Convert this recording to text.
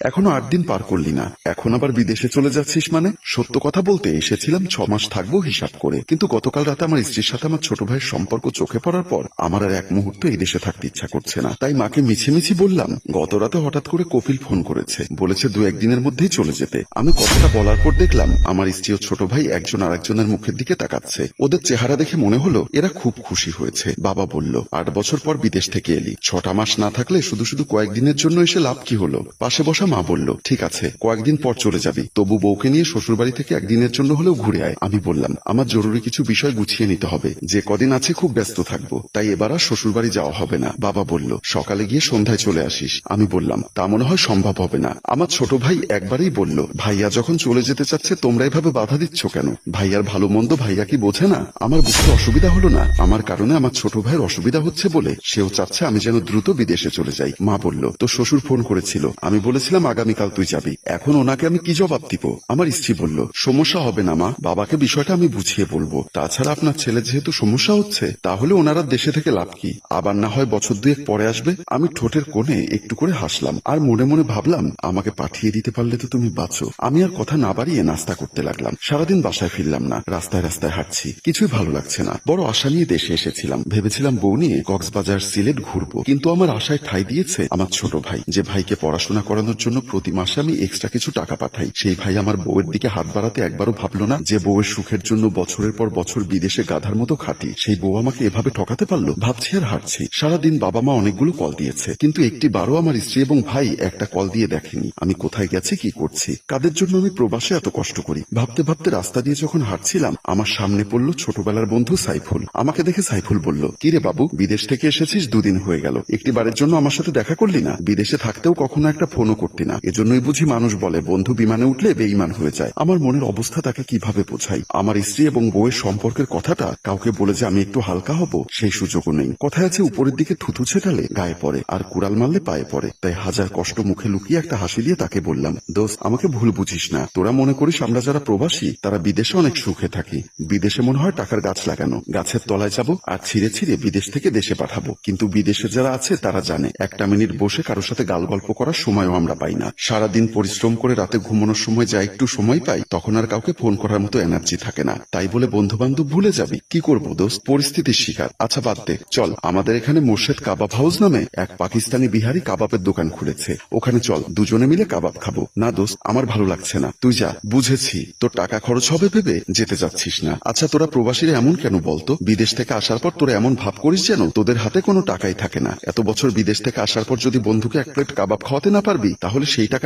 এখনো 8 দিন পার করলি না, এখন আবার বিদেশে চলে যাচ্ছিস মানে? সত্য কথা বলতে এসেছিলাম 6 মাস থাকবো হিসাব করে, কিন্তু গতকাল রাতে আমার স্ত্রীর সাথে আমার ছোট ভাইয়ের সম্পর্ক চোখে পড়ার পর আমার আর এক মুহূর্ত এই দেশে থাকতে ইচ্ছা করছে না। তাই মাকে মিছিমিছি বললাম। গত রাতে হঠাৎ করে কপিল ফোন করেছে, বলেছে 2-1 দিনের মধ্যেই চলে যেতে। আমি কথাটা বলার পর দেখলাম আমার স্ত্রী ও ছোট ভাই একজন আরেকজনের মুখের দিকে তাকাচ্ছে। ওদের চেহারা দেখে মনে হলো এরা খুব খুশি হয়েছে। বাবা বলল, 8 বছর পর বিদেশ থেকে এলি, 6টা মাস না থাকলে শুধু শুধু কয়েকদিনের জন্য এসে লাভ কি হলো? পাশে বসা মা বলল, ঠিক আছে কয়েকদিন পর চলে যাবি, তবু বউকে নিয়ে শ্বশুরবাড়ি থেকে একদিনের জন্য হলেও ঘুরে আয়। আমি বললাম, আমার জরুরি কিছু বিষয় গুছিয়ে নিতে হবে, যে কদিন আছে খুব ব্যস্ত থাকবো, তাই এবার আর শ্বশুরবাড়ি যাওয়া হবে না। বাবা বলল, সকালে গিয়ে সন্ধ্যায় চলে আসিস। আমি বললাম, তা মনে হয় সম্ভব হবে না। আমার ছোট ভাই একবারেই বলল, ভাইয়া যখন চলে যেতে চাচ্ছে তোমরা এভাবে বাধা দিচ্ছ কেন? ভাইয়ার ভালো মন্দ ভাইয়া কি বোঝে না? আমার বুঝতে অসুবিধা হলো না আমার কারণে আমার ছোট ভাইয়ের অসুবিধা হচ্ছে বলে? সেও চাচ্ছে আমি যেন দ্রুত বিদেশে চলে যাই। মা বলল, তো শ্বশুর ফোন করেছিল, আমি বলেছিলাম আগামীকাল তুই যাবি। এখন ওনাকে আমি কি জবাব দিব? আমার স্ত্রী বলল, সমস্যা হবে না মা, বাবাকে বিষয়টা আমি বুঝিয়ে বলবো। তাছাড়া আপনার ছেলে যেহেতু সমস্যা হচ্ছে, তাহলে ওনারা দেশে থেকে লাভ কি? আবার না হয় বছর 2-1 পরে আসবে। আমি ঠোঁটের কোণে একটু করে হাসলাম আর মনে মনে ভাবলাম, আমাকে পাঠিয়ে দিতে পারলে তো তুমি বাঁচো। আমি আর কথা না বাড়িয়ে নাস্তা করতে লাগলাম। সারাদিন বাসায় ফিরলাম না, রাস্তায় রাস্তায় হাঁটছি, কিছুই ভালো লাগছে না। বড় আশা নিয়ে দেশে এসেছিলাম, ভেবেছিলাম বউ নিয়ে কক্সবাজার সিলেট ঘুরবো, কিন্তু আমার আশায় ঠাঁই দিয়েছে আমার ছোট ভাই। যে ভাইকে পড়াশোনা করানোর জন্য প্রতি মাসে আমি এক্সট্রা কিছু টাকা পাঠাই, সেই ভাই আমার বউয়ের দিকে হাত বাড়াতে একবারও ভাবলো না। যে বউয়ের সুখের জন্য বছরের পর বছর বিদেশে গাধার মতো খাটি, সেই বউ আমাকে এভাবে ঠকাতে পারলো? ভাবছি আর হাঁটছি। সারাদিন বাবা মা অনেকগুলো কল দিয়েছে, কিন্তু একটি বারও আমার স্ত্রী এবং ভাই একটা কল দিয়ে দেখেনি আমি কোথায় গেছি, কি করছি, কাদের জন্য আমি প্রবাসে এত কষ্ট করি। ভাবতে ভাবতে রাস্তা দিয়ে যখন হাঁটছিলাম, আমার সামনে পড়লো ছোটবেলার বন্ধু সাইফুল। আমাকে দেখে সাইফুল বলল, কিরে বাবু, বিদেশ থেকে এসেছিস, 2 দিন হয়ে গেল, একটি বারের জন্য আমার সাথে দেখা করলি না? বিদেশে থাকতেও কখনো একটা ফোনও করতি না। এজন্যই বুঝি মানুষ বলে বন্ধু বিমানে উঠলে বেঈমান হয়ে যায়। আমার মনের অবস্থা তাকে কিভাবে বোঝাই? আমার স্ত্রী এবং বউয়ের সম্পর্কের কথাটা কাউকে বলে যে আমি একটু হালকা হব, সেই সুযোগও নেই। কথায় আছে, উপরের দিকে থুতু ছেটালে গায়ে পড়ে, আর কুড়াল মারলে পায়ে পড়ে। তাই হাজার কষ্ট মুখে লুকিয়ে একটা হাসি দিয়ে তাকে বললাম, দোস্ত, আমাকে ভুল বুঝিস না। তোরা মনে করিস আমরা যারা প্রবাসী তারা বিদেশে অনেক সুখে থাকি। বিদেশে মনে হয় টাকার গাছ লাগানো, গাছের তলায় যাবো আর ছিঁড়ে ছিঁড়ে বিদেশ থেকে দেশে পাঠাবো। কিন্তু বিদেশে যারা আছে তারা জানে, একটা মিনিট বসে কারোর সাথে গাল গল্প করার সময়ও আমরা পাই না। সারাদিন পরিশ্রম করে রাতে ঘুমানোর সময় যা একটু সময় পাই, তখন আর কাউকে ফোন করার মতো এনার্জি থাকে না। তাই বলে বন্ধু বান্ধব ভুলে যাবি? কি করবো দোস্ত, পরিস্থিতির শিকার। আচ্ছা বাদ দে, চল, আমাদের এখানে মোর্শেদ কাবাব হাউস নামে এক পাকিস্তানি বিহারি কাবাবের দোকান খুলেছে, ওখানে চল, দুজনে মিলে কাবাব খাবো। না দোস্ত, আমার ভালো লাগছে না, তুই যা। বুঝেছি, তোর টাকা খরচ হবে ভেবে যেতে যাচ্ছিস না। আচ্ছা তোরা প্রবাসীরা এমন কেন বলতো? বিদেশ থেকে আসার পর তোরা এমন ভাব করিস যেন তোদের হাতে কোনো টাকাই থাকে না। এত বছর বিদেশ থেকে আসার পর যদি বন্ধুকে 1 প্লেট কাবাব খাওয়াতে না পারবি, তাহলে সেই টাকা